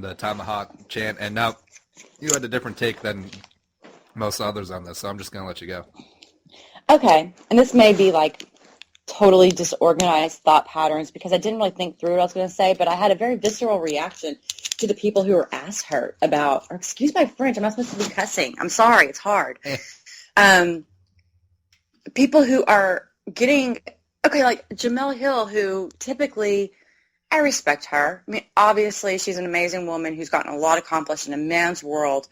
during the Tomahawk chant, and now you had a different take than most others on this, so I'm just going to let you go. Okay, and this may be like totally disorganized thought patterns because I didn't really think through what I was going to say, but I had a very visceral reaction to the people who were ass hurt about, or excuse my French, I'm not supposed to be cussing. I'm sorry, it's hard. People who are getting, okay, like Jamel Hill, who typically, I respect her. I mean, obviously, she's an amazing woman who's gotten a lot accomplished in a man's world.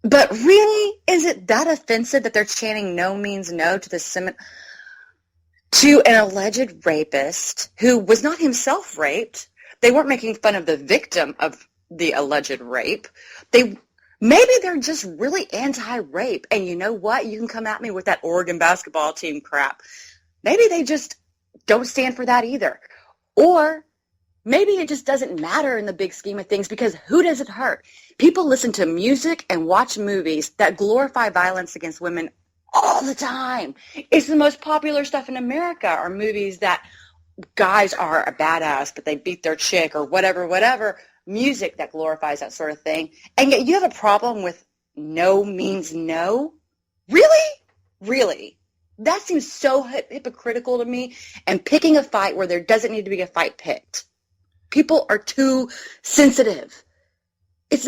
But really, is it that offensive that they're chanting "no means no" to an alleged rapist who was not himself raped? They weren't making fun of the victim of the alleged rape. Maybe they're just really anti-rape. And you know what? You can come at me with that Oregon basketball team crap. Maybe they just don't stand for that either. Or maybe it just doesn't matter in the big scheme of things because who does it hurt? People listen to music and watch movies that glorify violence against women all the time. It's the most popular stuff in America are movies that guys are a badass, but they beat their chick or whatever, music that glorifies that sort of thing. And yet you have a problem with no means no? Really? Really? That seems so hypocritical to me, and picking a fight where there doesn't need to be a fight picked. People are too sensitive. It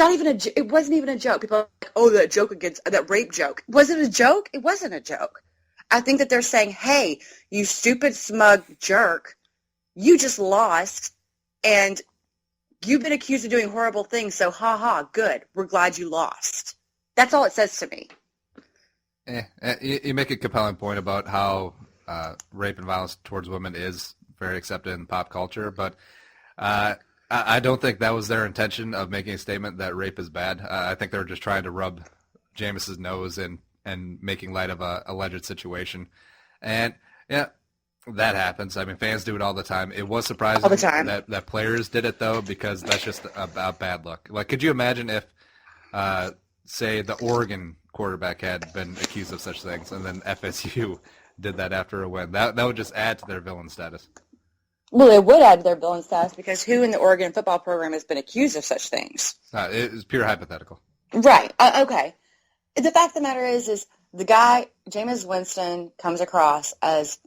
wasn't even a joke. People are like, oh, that rape joke. Was it a joke? It wasn't a joke. I think that they're saying, hey, you stupid, smug jerk, you just lost, and you've been accused of doing horrible things, so ha, good. We're glad you lost. That's all it says to me. You make a compelling point about how rape and violence towards women is very accepted in pop culture, but I don't think that was their intention of making a statement that rape is bad. I think they were just trying to rub Jameis's nose and making light of a alleged situation. And, yeah, that happens. I mean, fans do it all the time. It was surprising that players did it, though, because that's just about bad luck. Like, could you imagine if, say, the Oregon quarterback had been accused of such things, and then FSU did that after a win? That would just add to their villain status. Well, it would add to their villain status because who in the Oregon football program has been accused of such things? It is pure hypothetical. Right. Okay. The fact of the matter is the guy, Jameis Winston, comes across as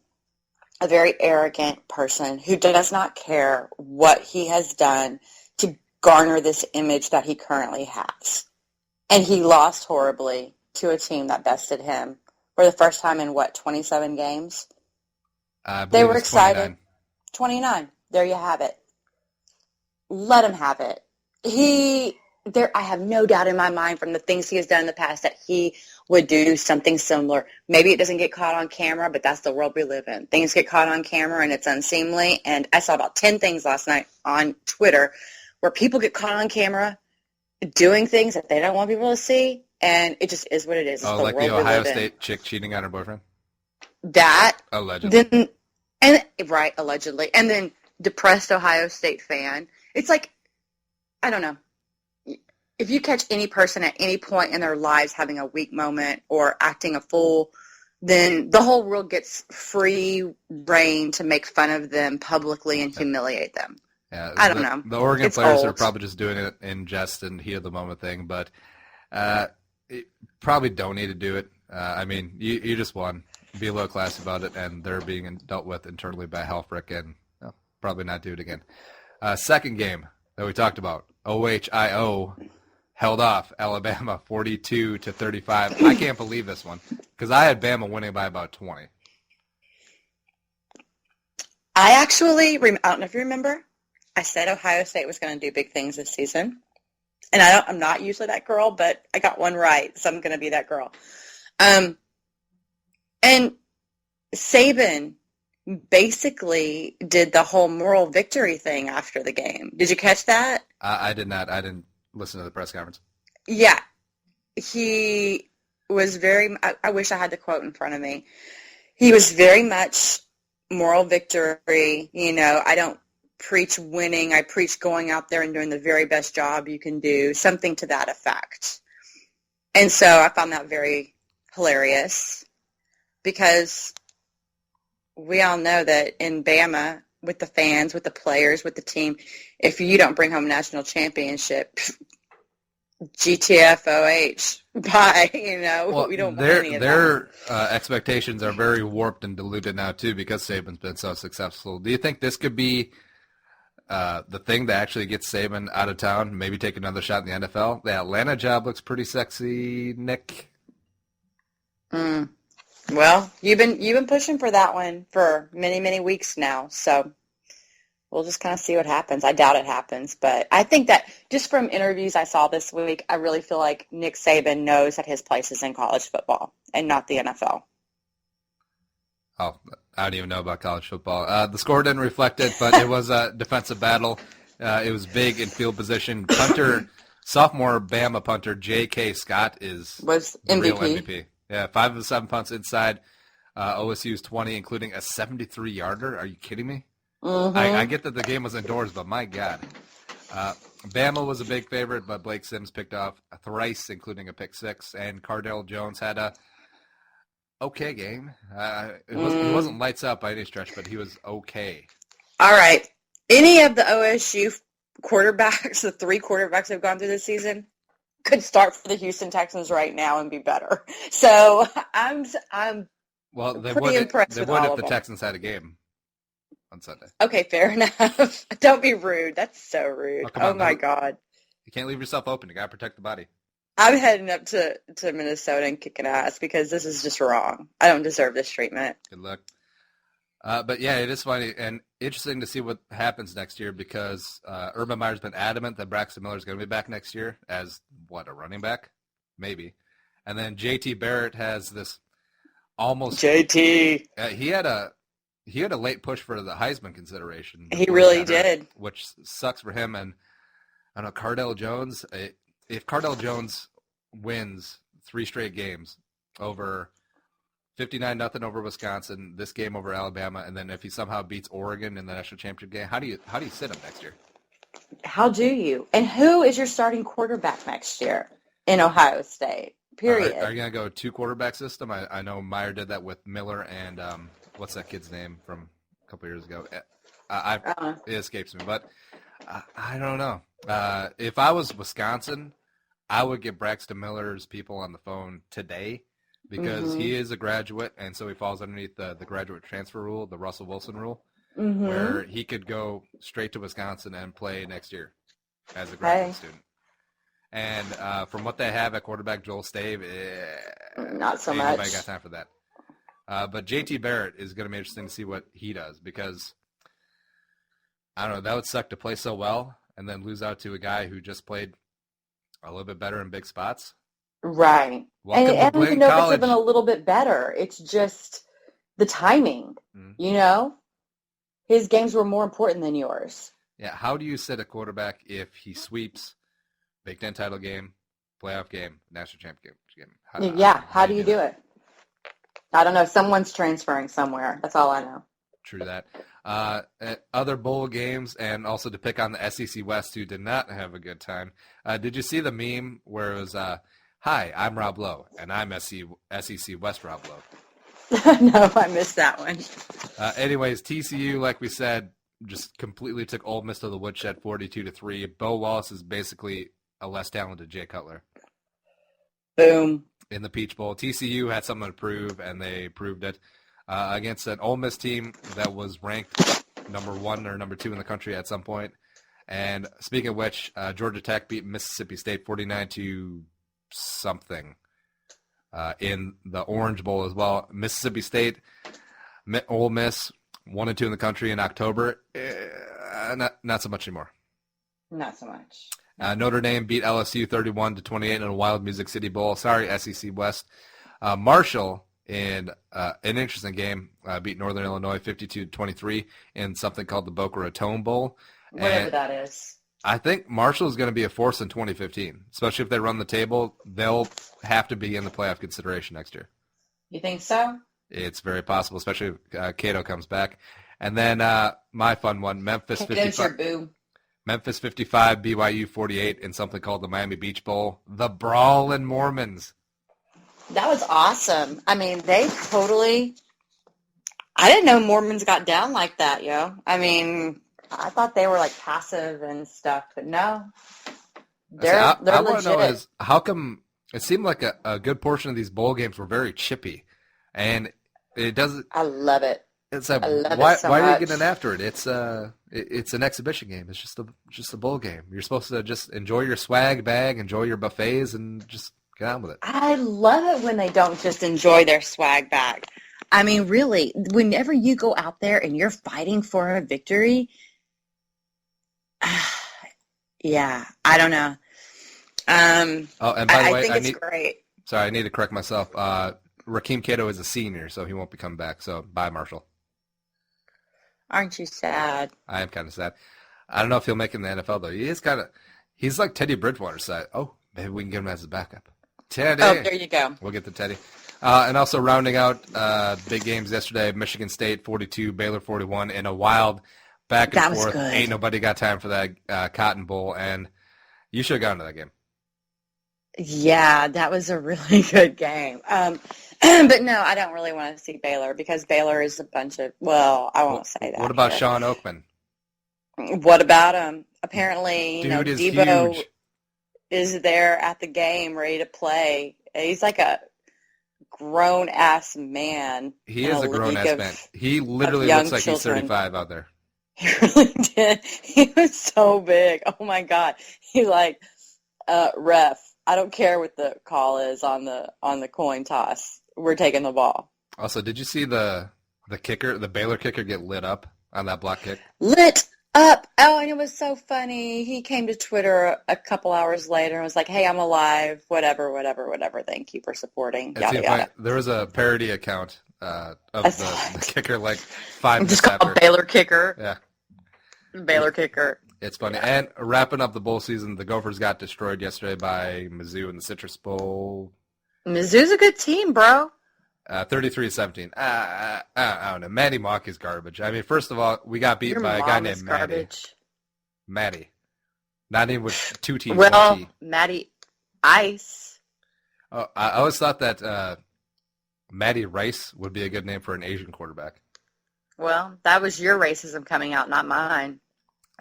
a very arrogant person who does not care what he has done to garner this image that he currently has. And he lost horribly to a team that bested him for the first time in, 27 games? They were excited. 29. There you have it. Let him have it. I have no doubt in my mind from the things he has done in the past that he would do something similar. Maybe it doesn't get caught on camera, but that's the world we live in. Things get caught on camera and it's unseemly. And I saw about 10 things last night on Twitter where people get caught on camera doing things that they don't want people to see, and it just is what it is. It's like the Ohio State chick cheating on her boyfriend? That. Allegedly. Right, allegedly. And then depressed Ohio State fan. It's like, I don't know. If you catch any person at any point in their lives having a weak moment or acting a fool, then the whole world gets free reign to make fun of them publicly and humiliate them. Yeah, I don't know. The Oregon players are probably just doing it in jest and heat of the moment thing, but probably don't need to do it. I mean, you just won. Be a little classy about it, and they're being dealt with internally by Helfrich, and probably not do it again. Second game that we talked about, OHIO held off Alabama 42-35. I can't believe this one because I had Bama winning by about 20. I actually, I don't know if you remember, I said Ohio State was going to do big things this season. And I'm not usually that girl, but I got one right, so I'm going to be that girl. And Saban basically did the whole moral victory thing after the game. Did you catch that? I did not. I didn't listen to the press conference. Yeah. He was I wish I had the quote in front of me. He was very much moral victory. I don't preach winning. I preach going out there and doing the very best job you can do, something to that effect. And so I found that very hilarious because we all know that in Bama, with the fans, with the players, with the team. If you don't bring home a national championship, GTFOH, bye. Well, we don't want any of their expectations are very warped and diluted now too because Saban's been so successful. Do you think this could be the thing that actually gets Saban out of town? Maybe take another shot in the NFL. The Atlanta job looks pretty sexy, Nick. Well, you've been pushing for that one for many, many weeks now, so we'll just kind of see what happens. I doubt it happens, but I think that just from interviews I saw this week, I really feel like Nick Saban knows that his place is in college football and not the NFL. Oh, I don't even know about college football. The score didn't reflect it, but it was a defensive battle. It was big in field position. Sophomore Bama punter J.K. Scott was the real MVP. Yeah, 5 of the 7 punts inside OSU's 20, including a 73-yarder. Are you kidding me? Mm-hmm. I get that the game was indoors, but my God. Bama was a big favorite, but Blake Sims picked off thrice, including a pick six, and Cardale Jones had a okay game. It wasn't lights out by any stretch, but he was okay. All right. Any of the OSU quarterbacks, the 3 quarterbacks that have gone through this season, could start for the Houston Texans right now and be better. So I'm pretty impressed with all of them. If the Texans had a game on Sunday. Okay, fair enough. Don't be rude. That's so rude. Oh my God. You can't leave yourself open. You got to protect the body. I'm heading up to Minnesota and kicking ass because this is just wrong. I don't deserve this treatment. Good luck. But yeah, it is funny and interesting to see what happens next year because Urban Meyer's been adamant that Braxton Miller's going to be back next year as, a running back? Maybe. And then JT Barrett has this almost... JT! He had a late push for the Heisman consideration. He really did. Which sucks for him. And I don't know, Cardale Jones, if Cardale Jones wins 3 straight games over 59-0 over Wisconsin, this game over Alabama, and then if he somehow beats Oregon in the national championship game, how do you sit him next year? How do you? And who is your starting quarterback next year in Ohio State? Period. Are you going to go 2-quarterback system? I know Meyer did that with Miller and what's that kid's name from a couple years ago? It escapes me, but I don't know. If I was Wisconsin, I would get Braxton Miller's people on the phone today because he is a graduate, and so he falls underneath the graduate transfer rule, the Russell Wilson rule, where he could go straight to Wisconsin and play next year as a graduate student. And from what they have at quarterback, Joel Stave, not so much. Nobody got time for that. But JT Barrett is going to be interesting to see what he does because, I don't know, that would suck to play so well and then lose out to a guy who just played a little bit better in big spots. Right. Welcome and I don't even know if it's even a little bit better. It's just the timing, His games were more important than yours. Yeah, how do you sit a quarterback if he sweeps Big Ten title game, playoff game, national championship game? How do you do it? I don't know. Someone's transferring somewhere. That's all I know. True that. Other bowl games, and also to pick on the SEC West, who did not have a good time. Did you see the meme where it was, hi, I'm Rob Lowe, and I'm SEC West Rob Lowe? No, I missed that one. Anyways, TCU, like we said, just completely took Ole Miss to the woodshed 42-3. Bo Wallace is basically a less talented Jay Cutler. Boom. In the Peach Bowl. TCU had something to prove, and they proved it. Against an Ole Miss team that was ranked number 1 or number 2 in the country at some point. And speaking of which, Georgia Tech beat Mississippi State 49-something in the Orange Bowl as well. Mississippi State, Ole Miss, 1 and 2 in the country in October. Not so much anymore. Not so much. Notre Dame beat LSU 31-28 in a Wild Music City Bowl. Sorry, SEC West. Marshall, in an interesting game, beat Northern Illinois 52-23 in something called the Boca Raton Bowl. Whatever that is. I think Marshall is going to be a force in 2015, especially if they run the table. They'll have to be in the playoff consideration next year. You think so? It's very possible, especially if Cato comes back. And then my fun one, Memphis 55. Memphis 55, BYU 48 in something called the Miami Beach Bowl. The Brawlin' Mormons. That was awesome. I mean, they totally I didn't know Mormons got down like that, yo. I mean, I thought they were like passive and stuff, but no. They're I legit. want to know is how come it seemed like a good portion of these bowl games were very chippy, and it doesn't. I love it. It's like I love why it so are you much. getting after it? It's an exhibition game. It's just a bowl game. You're supposed to just enjoy your swag bag, enjoy your buffets, and just get on with it. I love it when they don't just enjoy their swag bag. I mean, really, whenever you go out there and you're fighting for a victory, yeah, I don't know. And by the way, I think it's great. Sorry, I need to correct myself. Rakeem Cato is a senior, so he won't be coming back. So bye, Marshall. Aren't you sad? I am kind of sad. I don't know if he'll make it in the NFL though. He's like Teddy Bridgewater's side. Oh, maybe we can get him as a backup. Teddy. Oh, there you go. We'll get to Teddy. And also rounding out big games yesterday, Michigan State 42, Baylor 41 in a wild back and forth. Good. Ain't nobody got time for that Cotton Bowl, and you should have gone to that game. Yeah, that was a really good game. But no, I don't really want to see Baylor because Baylor is a bunch of, well, I won't say that. What about here. Shawn Oakman? What about him? Apparently, Dude is Debo huge. is there at the game ready to play. He's like a grown-ass man. He in is a grown-ass man. He literally young looks like children. he's 35 out there. He really did. He was so big. Oh, my God. He's like, ref, I don't care what the call is on the coin toss. We're taking the ball. Also, did you see the kicker, the Baylor kicker, get lit up on that block kick? Lit up. Oh, and it was so funny. He came to Twitter a couple hours later and was like, hey, I'm alive, whatever. Thank you for supporting. It Yada, seemed yada. like there was a parody account of the kicker like 5 minutes Just called after. Baylor kicker. Yeah. Baylor kicker. It's funny. And wrapping up the bowl season, the Gophers got destroyed yesterday by Mizzou in the Citrus Bowl. Mizzou's a good team, bro. 33-17. I don't know. Matty Mock is garbage. I mean, first of all, we got beat Your by a mom guy is named Matty. garbage. Matty. Not even with 2 T's. Well, 1 T. Matty Ice. Oh, I always thought that Matty Rice would be a good name for an Asian quarterback. Well, that was your racism coming out, not mine.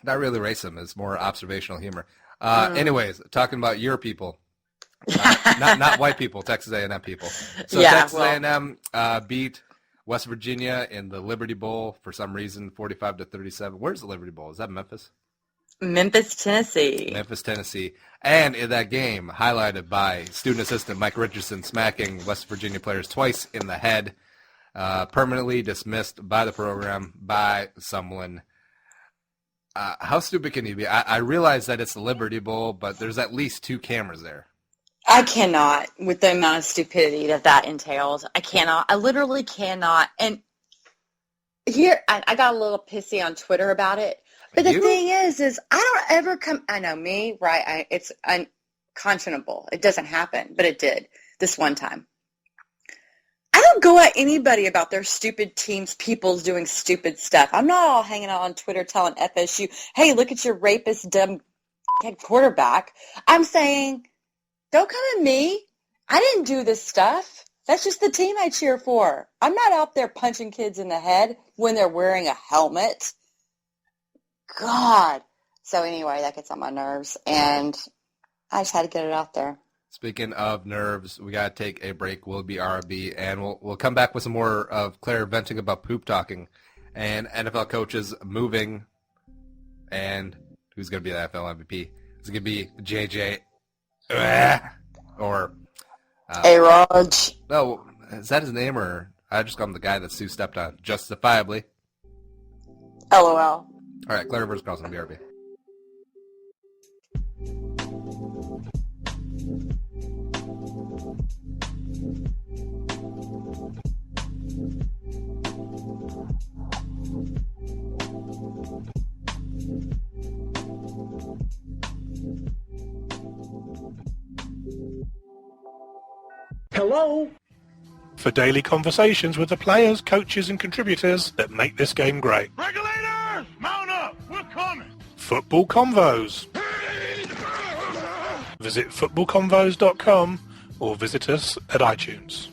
Not really racism. It's more observational humor. Anyways, talking about your people. Not white people, Texas A&M people. So Yeah, Texas well. A&M beat West Virginia in the Liberty Bowl for some reason, 45-37. Where's the Liberty Bowl? Is that Memphis? Memphis, Tennessee. Memphis, Tennessee. And in that game, highlighted by student assistant Mike Richardson smacking West Virginia players twice in the head, permanently dismissed by the program by someone. How stupid can you be? I realize that it's the Liberty Bowl, but there's at least 2 cameras there. I cannot, with the amount of stupidity that entails. I cannot. I literally cannot. And here, I got a little pissy on Twitter about it. But the thing is I don't ever come, I know me, right? It's unconscionable. It doesn't happen, but it did this one time. I don't go at anybody about their stupid teams, people's doing stupid stuff. I'm not all hanging out on Twitter telling FSU, hey, look at your rapist, dumb head quarterback. I'm saying, don't come at me. I didn't do this stuff. That's just the team I cheer for. I'm not out there punching kids in the head when they're wearing a helmet. God. So anyway, that gets on my nerves, and I just had to get it out there. Speaking of nerves, we got to take a break. We'll be RB, and we'll come back with some more of Claire venting about poop talking and NFL coaches moving, and who's going to be the NFL MVP? Is it going to be JJ or A-Raj. no, is that his name, or I just call him the guy that Sue stepped on justifiably? LOL. All right, Claire-vs-Carlson, BRB. Hello? For daily conversations with the players, coaches, and contributors that make this game great. Regulators, mount up. We're coming. Football Convos. Visit footballconvos.com or visit us at iTunes.